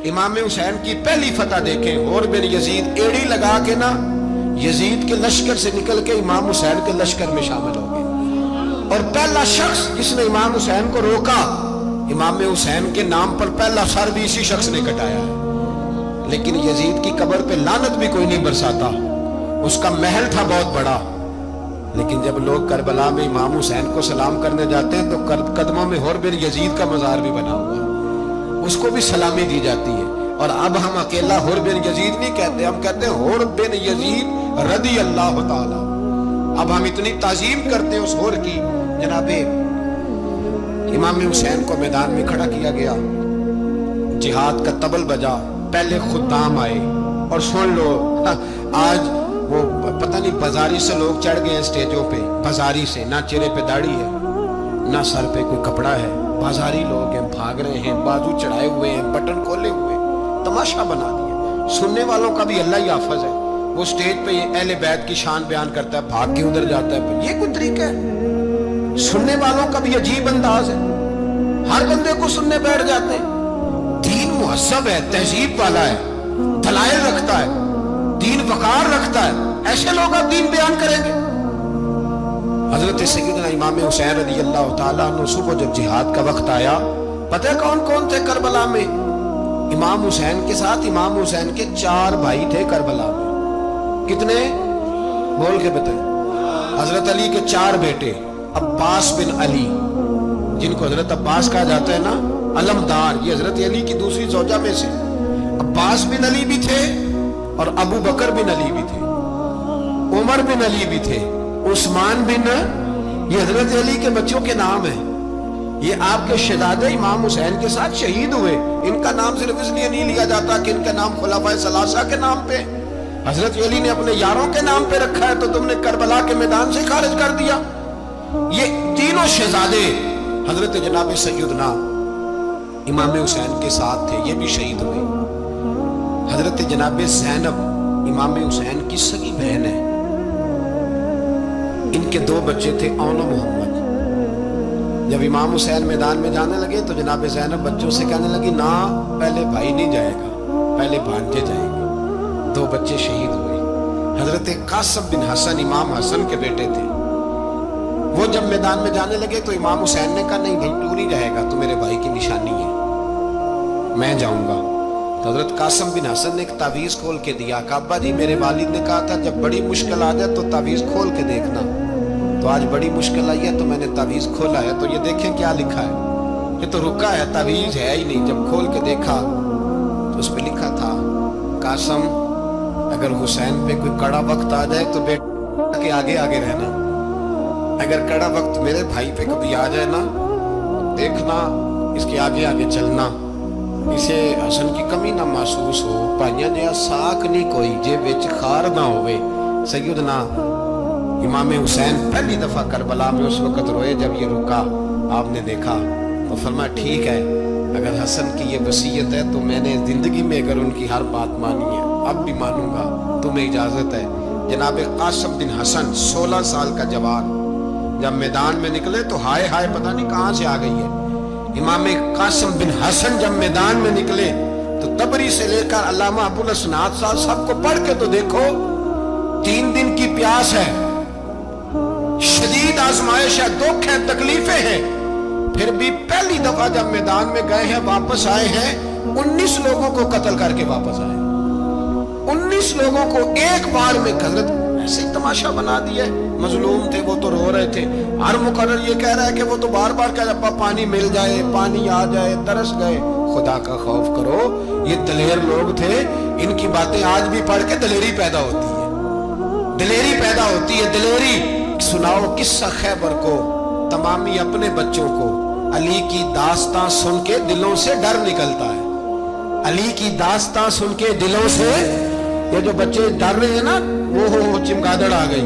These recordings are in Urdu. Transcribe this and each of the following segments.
امام حسین کی پہلی فتح دیکھیں، اور بن یزید ایڑی لگا کے نا یزید کے لشکر سے نکل کے امام حسین کے لشکر میں شامل ہو گئے، اور پہلا شخص جس نے امام حسین کو روکا، امام حسین کے نام پر پہلا سر بھی اسی شخص نے کٹایا ہے۔ لیکن یزید کی قبر پہ لعنت بھی کوئی نہیں برساتا، اس کا محل تھا بہت بڑا، لیکن جب لوگ کربلا میں امام حسین کو سلام کرنے جاتے ہیں تو قدموں میں حر بن یزید کا مزار بھی بنا ہوا ہے، اس کو بھی سلامی دی جاتی ہے۔ اور اب ہم اکیلا حر بن یزید نہیں کہتے، ہم کہتے ہیں حر بن یزید رضی اللہ تعالی۔ اب ہم اتنی تعظیم کرتے ہیں اس حر کی۔ جناب امام حسین کو میدان میں کھڑا کیا گیا، جہاد کا طبل بجا، پہلے خدام آئے، اور سن لو آج وہ پتہ نہیں بازاری سے لوگ چڑھ گئے ہیں سٹیجوں پہ، بازاری سے، نہ چہرے پہ داڑھی ہے نہ سر پہ کوئی کپڑا ہے، بازاری لوگ ہیں، بھاگ رہے ہیں، بازو چڑھائے ہوئے ہیں، بٹن کھولے ہوئے، تماشا بنا دیا۔ سننے والوں کا بھی اللہ ہی حافظ ہے، وہ سٹیج پہ اہل بیت کی شان بیان کرتا ہے، بھاگ کے ادھر جاتا ہے، یہ کوئی طریقہ ہے؟ سننے والوں کا بھی عجیب انداز ہے، ہر بندے کو سننے بیٹھ جاتے ہیں۔ دین مہذب ہے، تہذیب والا ہے، دلائل رکھتا ہے، دین وقار رکھتا ہے، ایسے لوگ اب دین بیان کریں گے؟ حضرت سیدنا امام حسین رضی اللہ تعالیٰ عنہ صبح جب جہاد کا وقت آیا، پتہ ہے کون کون تھے کربلا میں؟ امام حسین کے ساتھ امام حسین کے 4 بھائی تھے کربلا میں۔ کتنے؟ بول کے بتائیں۔ حضرت علی کے 4 بیٹے، عباس بن علی، جن کو حضرت عباس کہا جاتا ہے نا، علمدار، یہ حضرت علی کی دوسری زوجہ میں سے عباس بن علی بھی تھے، اور ابو بکر بن علی بھی تھے، عمر بن علی بھی تھے، عثمان بن، یہ حضرت علی کے بچوں کے نام ہیں۔ یہ آپ کے شہزادے امام حسین کے ساتھ شہید ہوئے، ان کا نام صرف اس لیے نہیں لیا جاتا کہ ان کا نام خلفائے ثلاثہ کے نام پہ، حضرت علی نے اپنے یاروں کے نام پہ رکھا ہے تو تم نے کربلا کے میدان سے خارج کر دیا۔ یہ تینوں شہزادے حضرت جناب سیدنا امام حسین کے ساتھ تھے، یہ بھی شہید ہوئے۔ حضرت جناب زینب امام حسین کی سگی بہن ہے، ان کے 2 بچے تھے، اون و محمد۔ جب امام حسین میدان میں جانے لگے تو جناب زینب بچوں سے کہنے لگی، نہ پہلے بھائی نہیں جائے گا، پہلے بھانجے جائیں گے۔ 2 بچے شہید ہوئے۔ حضرت قاسم بن حسن امام حسن کے بیٹے تھے، وہ جب میدان میں جانے لگے تو امام حسین نے کہا، نہیں بھائی تو نہیں جائے گا، تو میرے بھائی کی نشانی ہے، میں جاؤں گا۔ تو حضرت قاسم بن حسن نے ایک تعویذ کھول کے دیا، کہ ابا جی میرے والد نے کہا تھا جب بڑی مشکل آ جائے تو تعویذ کھول کے دیکھنا، تو آج بڑی مشکل آئی ہے تو میں نے تعویذ کھولا ہے، تو یہ دیکھیں کیا لکھا ہے، یہ تو رکا ہے، تعویذ ہے ہی نہیں۔ جب کھول کے دیکھا تو اس پہ لکھا تھا، قاسم اگر حسین پہ کوئی کڑا وقت آ جائے تو بیٹا کے آگے آگے رہنا، اگر کڑا وقت میرے بھائی پہ کبھی آ جائے نا، دیکھنا اس کے آگے آگے چلنا، اسے حسن کی کمی نہ محسوس ہو، پائیاں جہاں ساکھ نہیں کوئی جے وچ خار نہ ہوئے۔ سیدنا امام حسین پہلی دفعہ کربلا میں اس وقت روئے جب یہ رکا، آپ نے دیکھا تو فرمایا ٹھیک ہے، اگر حسن کی یہ وصیت ہے تو میں نے زندگی میں اگر ان کی ہر بات مانی ہے، اب بھی مانوں گا، تمہیں اجازت ہے۔ جناب قاسم بن حسن 16 سال کا جوان جب میدان میں نکلے تو ہائے ہائے پتہ نہیں کہاں سے آ گئی ہے۔ امام قاسم بن حسن جب میدان میں نکلے تو تبری سے لے کر علامہ ابو الاسناد صاحب سب کو پڑھ کے تو دیکھو، 3 دن کی پیاس ہے، شدید آزمائش ہے، دکھ ہے، تکلیفیں ہیں، پھر بھی پہلی دفعہ جب میدان میں گئے ہیں، واپس آئے ہیں، 19 لوگوں کو قتل کر کے واپس آئے، 19 لوگوں کو ایک بار میں۔ حضرت ایسے ہی تماشا بنا دیا، مظلوم تھے وہ تو رو رہے تھے، ہر مقرر یہ کہہ رہا ہے کہ وہ تو بار بار کہہ رہا ہے پانی مل جائے، پانی آ جائے، ترس گئے۔ خدا کا خوف کرو، یہ دلیر لوگ تھے، ان کی باتیں آج بھی پڑھ کے دلیری پیدا ہوتی ہے، دلیری پیدا ہوتی ہے، دلیری۔ سناؤ قصہ خیبر کو، تمامی اپنے بچوں کو، علی کی داستان سن کے دلوں سے ڈر نکلتا ہے، علی کی داستان سن کے دلوں سے، یہ جو بچے ڈر رہے ہیں نا، وہ چمگادڑ آ گئی،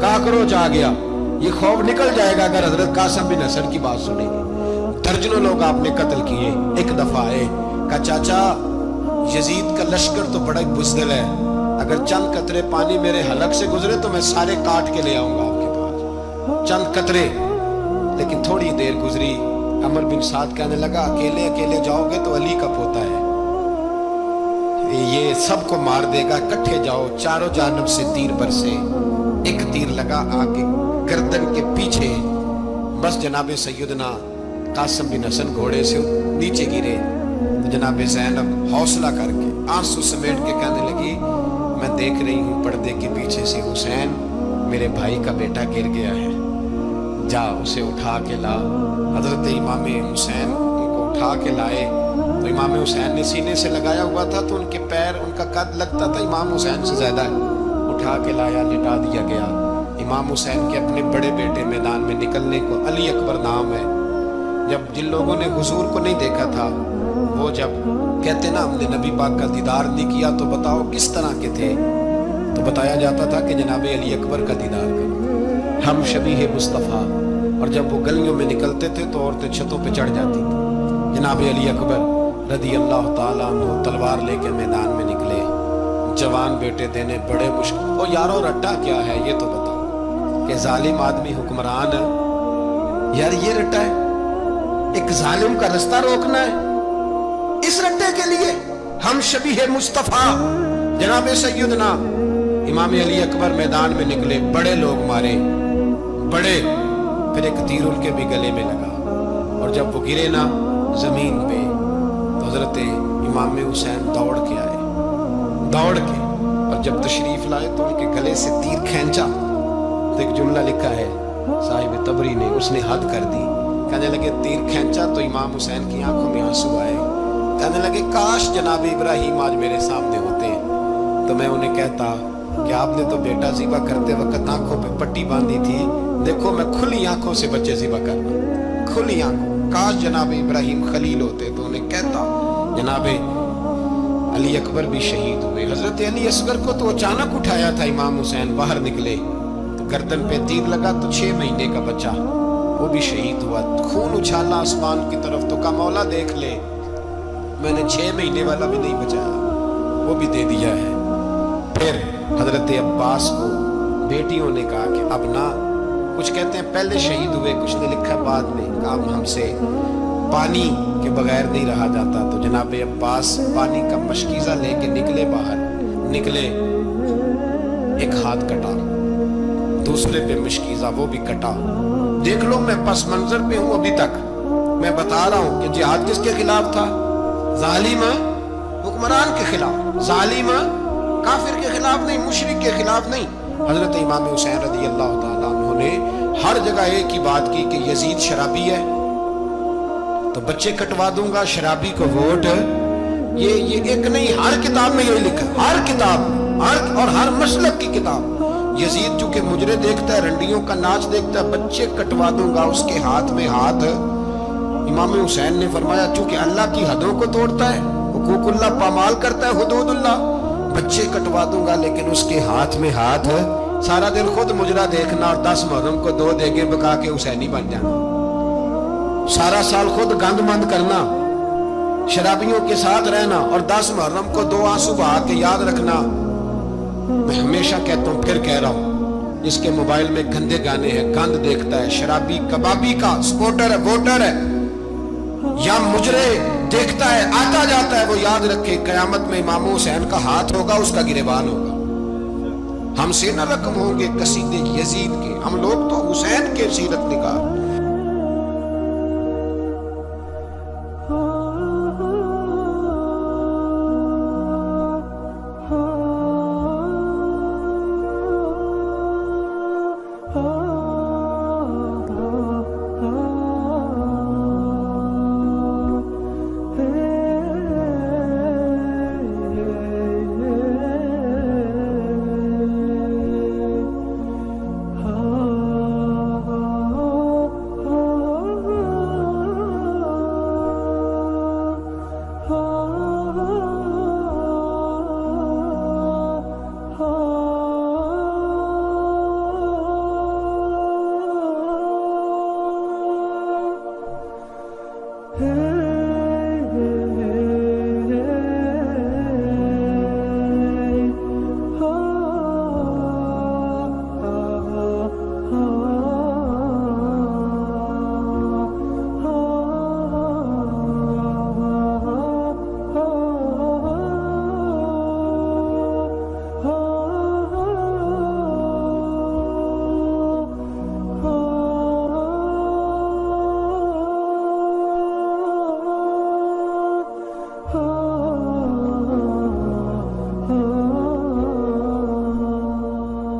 کاکروچ آ گیا، یہ خوف نکل جائے گا اگر حضرت قاسم بن حسن کی بات سنیں گے۔ درجنوں لوگ آپ نے قتل کیے۔ ایک دفعہ آئے، کہا چاچا یزید کا لشکر تو بڑا بزدل ہے، اگر چند قطرے پانی میرے حلق سے گزرے تو میں سارے کاٹ کے لے آؤں گا آپ کے پاس، چند قطرے۔ لیکن تھوڑی دیر گزری، عمر بن سعد کہنے لگا اکیلے اکیلے جاؤ گے تو علی کا پوتا ہے، یہ سب کو مار دے گا، کٹھے جاؤ، چاروں جانب سے تیر برسے۔ ایک تیر لگا آگے گردن کے پیچھے، بس جناب سیدنا قاسم بن حسن گھوڑے سے نیچے گرے۔ تو جناب زینب حوصلہ کر کے آنسو سمیٹ کے کہنے لگی میں دیکھ رہی ہوں پردے کے پیچھے سے حسین میرے بھائی کا بیٹا گر گیا ہے، جا اسے اٹھا کے لا۔ حضرت امام حسین کو اٹھا کے لائے تو امام حسین نے سینے سے لگایا ہوا تھا تو ان کے پیر، ان کا قد لگتا تھا امام حسین سے زیادہ ہے، اٹھا کے لایا، لٹا دیا گیا۔ امام حسین کے اپنے بڑے بیٹے میدان میں نکلنے کو، علی اکبر نام ہے، جب جن لوگوں نے حضور کو نہیں دیکھا تھا وہ جب کہتے نا ہم نے نبی پاک کا دیدار نہیں کیا تو بتاؤ کس طرح کے تھے، تو بتایا جاتا تھا کہ جناب علی اکبر کا دیدار کرو، ہم شبیہ مصطفیٰ۔ اور جب وہ گلیوں میں نکلتے تھے تو عورتیں چھتوں پہ چڑھ جاتی تھی۔ جناب علی اکبر رضی اللہ تعالیٰ عنہ تلوار لے کے میدان میں نکلے، جوان بیٹے دینے بڑے مشکل۔ او یارو رٹا کیا ہے یہ تو بتاؤ، کہ ظالم آدمی حکمران ہے یار، یہ رٹا ہے، ایک ظالم کا رستہ روکنا ہے، اس رٹے کے لیے ہم شبیہ مصطفیٰ۔ جناب سیدنا امام علی اکبر میدان میں نکلے، بڑے لوگ مارے، بڑے، پھر ایک تیر ان کے بھی گلے میں لگا، اور جب وہ گرے نا زمین پہ تو حضرت امام حسین دوڑ کے آئے، دوڑ کے، اور جب تشریف لائے تو ان کے گلے سے تیر کھینچا تو ایک جملہ لکھا ہے صاحب تبری نے، اس نے حد کر دی، کہنے لگے تیر کھینچا تو امام حسین کی آنکھوں میں آنسو آئے، کہنے لگے کاش جناب ابراہیم آج میرے سامنے ہوتے تو میں انہیں کہتا کہ آپ نے تو بیٹا ذبح کرتے وقت آنکھوں پہ پٹی باندھی تھی، دیکھو میں کھلی آنکھوں سے بچے ذبح کرنا، کھلی آنکھوں، کاش جناب ابراہیم خلیل ہوتے تو انہیں کہتا۔ جناب علی اکبر بھی شہید ہوئے۔ حضرت علی اصغر کو تو اچانک اٹھایا تھا امام حسین، باہر نکلے تو گردن پہ تیر لگا تو 6 مہینے کا بچہ وہ بھی شہید ہوا، خون اچھالا آسمان کی طرف، تو کہا مولا دیکھ لے میں نے 6 مہینے والا بھی نہیں بچایا، وہ بھی دے دیا ہے۔ پھر حضرت عباس کو بیٹیوں نے کہا کہ اب نہ، کچھ کہتے ہیں پہلے شہید ہوئے، کچھ نے لکھا بعد میں، اب ہم سے پانی کے بغیر نہیں رہا جاتا، تو جناب عباس پانی کا مشکیزہ لے کے نکلے، باہر نکلے، ایک ہاتھ کٹا، دوسرے پہ مشکیزہ وہ بھی کٹا۔ دیکھ لو میں پس منظر پہ ہوں ابھی تک، میں بتا رہا ہوں کہ جہاد کس کے خلاف تھا؟ ظالم حکمران کے خلاف، ظالم کافر کے خلاف نہیں، مشرک کے خلاف نہیں۔ حضرت امام حسین رضی اللہ تعالیٰ عنہ نے ہر جگہ ایک ہی بات کی کہ یزید شرابی ہے تو بچے کٹوا دوں گا، شرابی کو ووٹ۔ یہ ایک نہیں، ہر کتاب میں یہ لکھا، ہر کتاب، اور ہر مسلک کی کتاب۔ یزید چونکہ مجرے دیکھتا ہے، رنڈیوں کا ناچ دیکھتا ہے، بچے کٹوا دوں گا، اس کے ہاتھ میں ہاتھ۔ امام حسین نے فرمایا چونکہ اللہ کی حدوں کو توڑتا ہے، حقوق اللہ پامال کرتا ہے، حدود اللہ، بچے کٹوا دوں گا لیکن اس کے ہاتھ میں ہاتھ۔ سارا دن خود مجرا دیکھنا اور 10 محرم کو 2 دیگیں پکا کے حسینی بن جانا، سارا سال خود گند مند کرنا، شرابیوں کے ساتھ رہنا، اور 10 محرم کو 2 آنسو بہا کے یاد رکھنا۔ میں ہمیشہ کہتا ہوں، پھر کہہ رہا ہوں، جس کے موبائل میں گندے گانے ہیں، گند دیکھتا ہے، شرابی کبابی کا سپورٹر ہے، ووٹر ہے، یا مجرے دیکھتا ہے، آتا جاتا ہے، وہ یاد رکھے قیامت میں امام حسین کا ہاتھ ہوگا، اس کا گریبان ہوگا۔ ہم سے نہ رقم ہوں گے قصیدے یزید کے، ہم لوگ تو حسین کے سیرت نگار۔